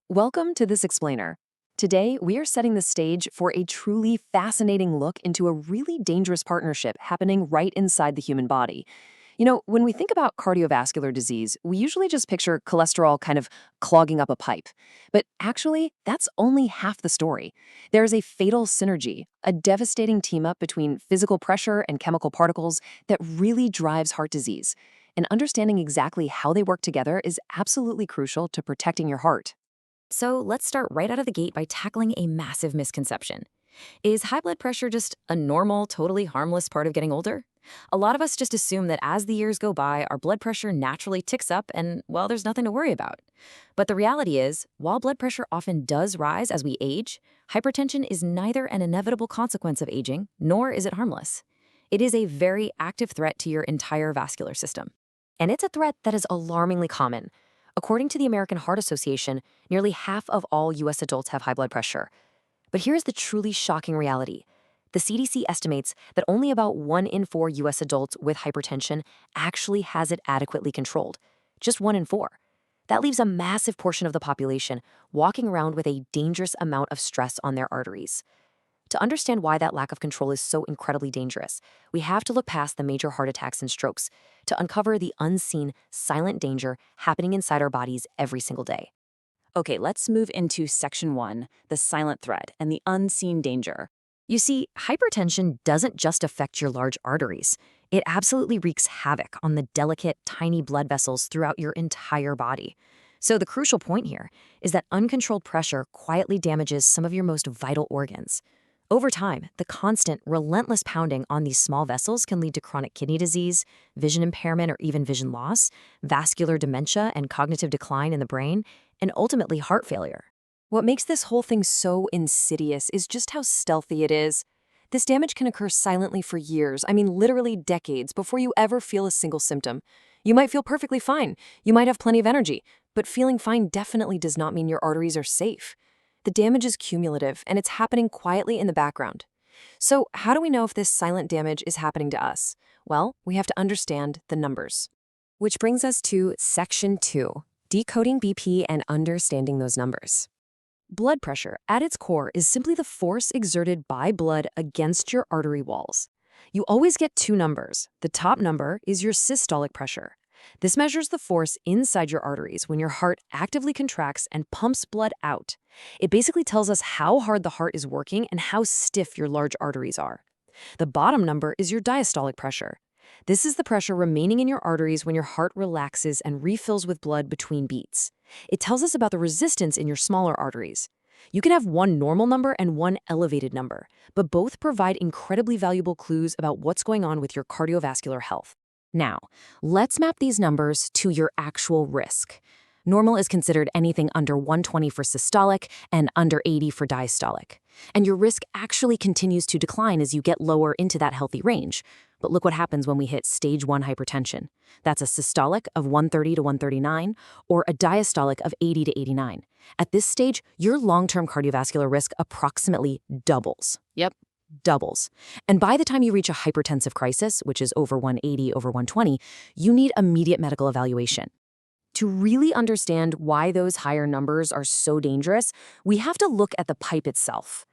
Welcome to This Explainer. Today, we are setting the stage for a truly fascinating look into a really dangerous partnership happening right inside the human body. When we think about cardiovascular disease, we usually just picture cholesterol kind of clogging up a pipe. But actually, that's only half the story. There is a fatal synergy, a devastating team up between physical pressure and chemical particles that really drives heart disease. And understanding exactly how they work together is absolutely crucial to protecting your heart. So let's start right out of the gate by tackling a massive misconception. Is high blood pressure just a normal, totally harmless part of getting older? A lot of us just assume that as the years go by, our blood pressure naturally ticks up and, well, there's nothing to worry about. But the reality is, while blood pressure often does rise as we age, hypertension is neither an inevitable consequence of aging, nor is it harmless. It is a very active threat to your entire vascular system. And it's a threat that is alarmingly common. According to the American Heart Association, nearly half of all U.S. adults have high blood pressure. But here's the truly shocking reality. The CDC estimates that only about 1 in 4 U.S. adults with hypertension actually has it adequately controlled. Just 1 in 4. That leaves a massive portion of the population walking around with a dangerous amount of stress on their arteries. To understand why that lack of control is so incredibly dangerous, we have to look past the major heart attacks and strokes to uncover the unseen, silent danger happening inside our bodies every single day. Okay, let's move into section 1, the silent threat and the unseen danger. You see, hypertension doesn't just affect your large arteries. It absolutely wreaks havoc on the delicate, tiny blood vessels throughout your entire body. So the crucial point here is that uncontrolled pressure quietly damages some of your most vital organs. Over time, the constant, relentless pounding on these small vessels can lead to chronic kidney disease, vision impairment or even vision loss, vascular dementia and cognitive decline in the brain, and ultimately heart failure. What makes this whole thing so insidious is just how stealthy it is. This damage can occur silently for years, literally decades, before you ever feel a single symptom. You might feel perfectly fine, you might have plenty of energy, but feeling fine definitely does not mean your arteries are safe. The damage is cumulative, and it's happening quietly in the background. So how do we know if this silent damage is happening to us? Well, we have to understand the numbers. Which brings us to Section 2, Decoding BP and Understanding Those Numbers. Blood pressure, at its core, is simply the force exerted by blood against your artery walls. You always get 2 numbers. The top number is your systolic pressure. This measures the force inside your arteries when your heart actively contracts and pumps blood out. It basically tells us how hard the heart is working and how stiff your large arteries are. The bottom number is your diastolic pressure. This is the pressure remaining in your arteries when your heart relaxes and refills with blood between beats. It tells us about the resistance in your smaller arteries. You can have one normal number and one elevated number, but both provide incredibly valuable clues about what's going on with your cardiovascular health. Now, let's map these numbers to your actual risk. Normal is considered anything under 120 for systolic and under 80 for diastolic. And your risk actually continues to decline as you get lower into that healthy range. But look what happens when we hit stage 1 hypertension. That's a systolic of 130 to 139 or a diastolic of 80 to 89. At this stage, your long-term cardiovascular risk approximately doubles. Yep, doubles. And by the time you reach a hypertensive crisis, which is over 180 over 120, you need immediate medical evaluation. To really understand why those higher numbers are so dangerous, we have to look at the pipe itself.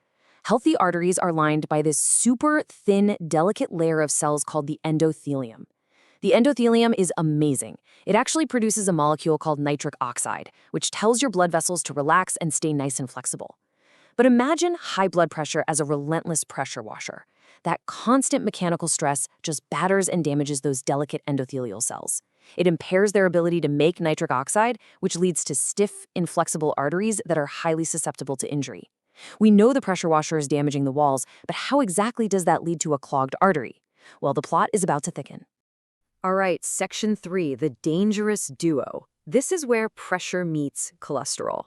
Healthy arteries are lined by this super thin, delicate layer of cells called the endothelium. The endothelium is amazing. It actually produces a molecule called nitric oxide, which tells your blood vessels to relax and stay nice and flexible. But imagine high blood pressure as a relentless pressure washer. That constant mechanical stress just batters and damages those delicate endothelial cells. It impairs their ability to make nitric oxide, which leads to stiff, inflexible arteries that are highly susceptible to injury. We know the pressure washer is damaging the walls, but how exactly does that lead to a clogged artery? Well, the plot is about to thicken. All right, section 3, the dangerous duo. This is where pressure meets cholesterol.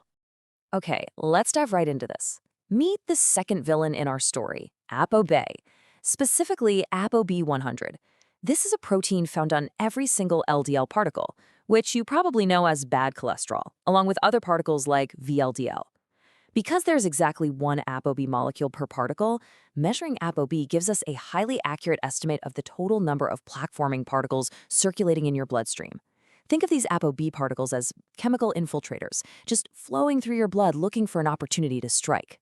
Okay, let's dive right into this. Meet the second villain in our story, ApoB, specifically ApoB-100. This is a protein found on every single LDL particle, which you probably know as bad cholesterol, along with other particles like VLDL. Because there's exactly one ApoB molecule per particle, measuring ApoB gives us a highly accurate estimate of the total number of plaque-forming particles circulating in your bloodstream. Think of these ApoB particles as chemical infiltrators, just flowing through your blood looking for an opportunity to strike.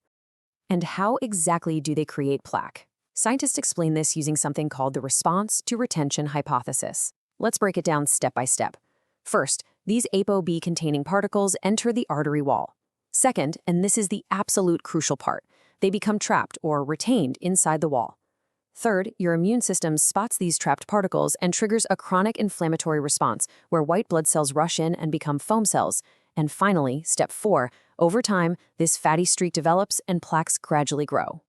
And how exactly do they create plaque? Scientists explain this using something called the response to retention hypothesis. Let's break it down step by step. First, these ApoB-containing particles enter the artery wall. Second, and this is the absolute crucial part, they become trapped or retained inside the wall. Third, your immune system spots these trapped particles and triggers a chronic inflammatory response where white blood cells rush in and become foam cells. And finally, step 4, over time, this fatty streak develops and plaques gradually grow.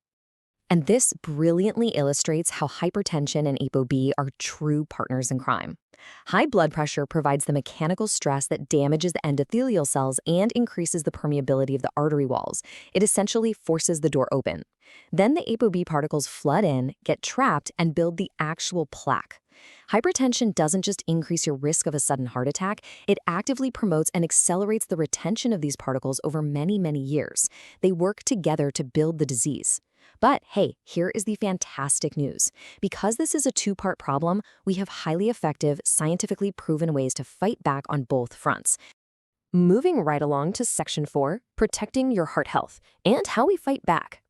And this brilliantly illustrates how hypertension and ApoB are true partners in crime. High blood pressure provides the mechanical stress that damages the endothelial cells and increases the permeability of the artery walls. It essentially forces the door open. Then the ApoB particles flood in, get trapped, and build the actual plaque. Hypertension doesn't just increase your risk of a sudden heart attack, it actively promotes and accelerates the retention of these particles over many, many years. They work together to build the disease. But hey, here is the fantastic news. Because this is a two-part problem, we have highly effective, scientifically proven ways to fight back on both fronts. Moving right along to section 4, protecting your heart health, and how we fight back.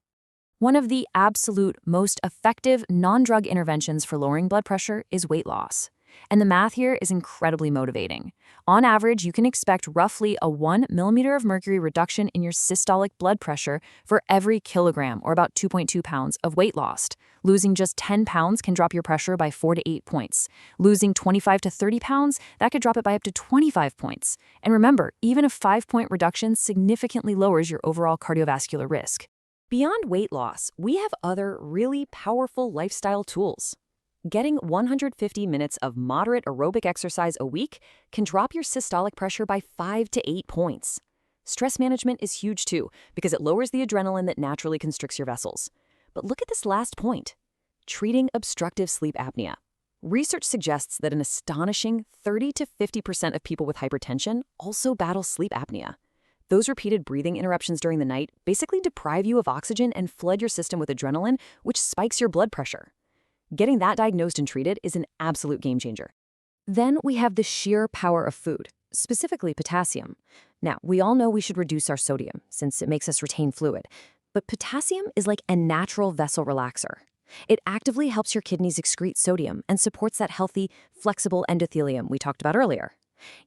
One of the absolute most effective non-drug interventions for lowering blood pressure is weight loss. And the math here is incredibly motivating. On average, you can expect roughly a 1 millimeter of mercury reduction in your systolic blood pressure for every kilogram, or about 2.2 pounds, of weight lost. Losing just 10 pounds can drop your pressure by 4 to 8 points. Losing 25 to 30 pounds, that could drop it by up to 25 points. And remember, even a 5-point reduction significantly lowers your overall cardiovascular risk. Beyond weight loss, we have other really powerful lifestyle tools. Getting 150 minutes of moderate aerobic exercise a week can drop your systolic pressure by 5 to 8 points. Stress management is huge too, because it lowers the adrenaline that naturally constricts your vessels. But look at this last point: treating obstructive sleep apnea. Research suggests that an astonishing 30 to 50% of people with hypertension also battle sleep apnea. Those repeated breathing interruptions during the night basically deprive you of oxygen and flood your system with adrenaline, which spikes your blood pressure. Getting that diagnosed and treated is an absolute game changer. Then we have the sheer power of food, specifically potassium. Now, we all know we should reduce our sodium since it makes us retain fluid, but potassium is like a natural vessel relaxer. It actively helps your kidneys excrete sodium and supports that healthy, flexible endothelium we talked about earlier.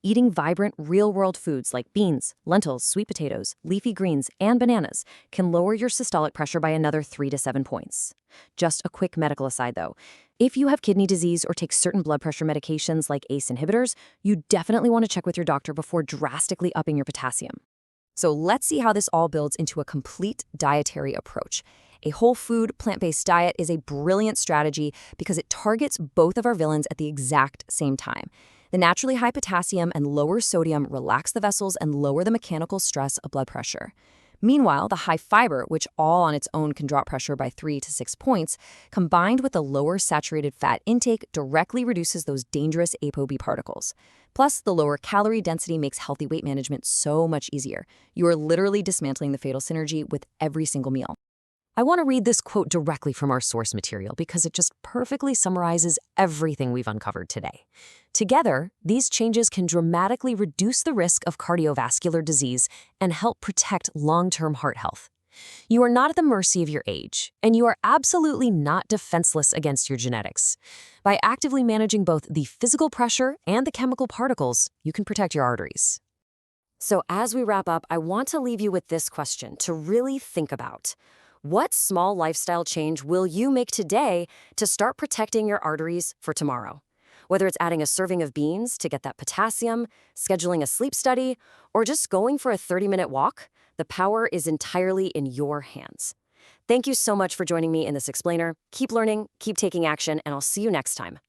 Eating vibrant, real-world foods like beans, lentils, sweet potatoes, leafy greens, and bananas can lower your systolic pressure by another 3 to 7 points. Just a quick medical aside, though. If you have kidney disease or take certain blood pressure medications like ACE inhibitors, you definitely want to check with your doctor before drastically upping your potassium. So let's see how this all builds into a complete dietary approach. A whole food, plant-based diet is a brilliant strategy because it targets both of our villains at the exact same time. The naturally high potassium and lower sodium relax the vessels and lower the mechanical stress of blood pressure. Meanwhile, the high fiber, which all on its own can drop pressure by 3 to 6 points, combined with the lower saturated fat intake, directly reduces those dangerous ApoB particles. Plus, the lower calorie density makes healthy weight management so much easier. You are literally dismantling the fatal synergy with every single meal. I want to read this quote directly from our source material because it just perfectly summarizes everything we've uncovered today. Together, these changes can dramatically reduce the risk of cardiovascular disease and help protect long-term heart health. You are not at the mercy of your age, and you are absolutely not defenseless against your genetics. By actively managing both the physical pressure and the chemical particles, you can protect your arteries. So as we wrap up, I want to leave you with this question to really think about. What small lifestyle change will you make today to start protecting your arteries for tomorrow? Whether it's adding a serving of beans to get that potassium, scheduling a sleep study, or just going for a 30-minute walk, the power is entirely in your hands. Thank you so much for joining me in this explainer. Keep learning, keep taking action, and I'll see you next time.